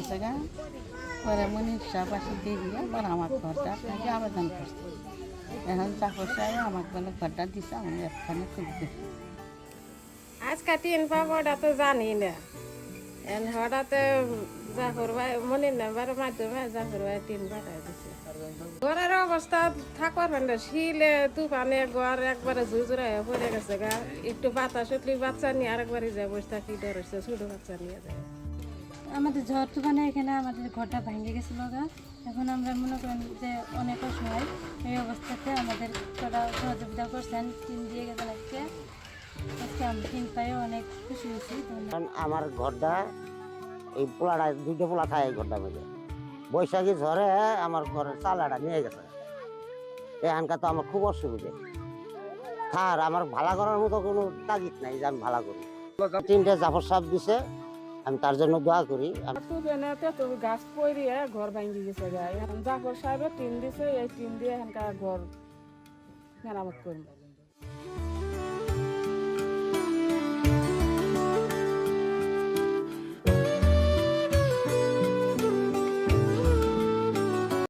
গেছে গা, পরে মনির সাহেব পাশে দিয়ে পরে আমার ঘরটা আপনাকে আবেদন করছে। এখন জাফর সাহেব আমাকে বলে ঘরটা দিছে, আমি একখানে খুলতে। আজকে টিন পাবো ওটা তো জানি না। হঠাৎ জাফর ভাই মনির নাম্বারের মাধ্যমে জাফর ভাই টিন পাঠায় দিছে। ঘরের অবস্থা থাকবার পারে শীলে তুফানে ঘর একবারে ঝুরঝুরা হয়ে পড়ে গেছে গা। একটু বাতাস উঠলি বাচ্চা নিয়ে আরেকবারই যায় বসে থাকি, ডর হচ্ছে ছোট বাচ্চা নিয়ে যায়। আমাদের ঝড় তুফানে এখানে আমাদের ঘরটা ভেঙে গেছিল গা। এখন আমরা মনে করেন যে অনেক অসহায়, এই অবস্থাতে আমাদের তারা সহযোগিতা করছেন, টিন দিয়ে গেছেন আজকে আমি টিন পাইও অনেক খুশি হয়েছি। কারণ আমার ঘরটা এই পোলাটা দুইটা পোলা থাকে এই ঘরটা মধ্যে, বৈশাখী ঝড়ে আমার ঘরের চালাটা নিয়ে গেছে। এখানকার তো আমার খুব অসুবিধে, আর আমার ভাড়া করার মতো কোনো তাগিদ নাই যে আমি ভাড়া করি। তিনটে জাফর সাহেব দিছে, আমি তার জন্য দোয়া করি। তো গাছ পড়িয়ে ঘর ভাঙি গেছে গা। এখন জাফর সাহেবের টিন দিছে, এই টিন দিয়ে এখানকার ঘর মেরামত করবো।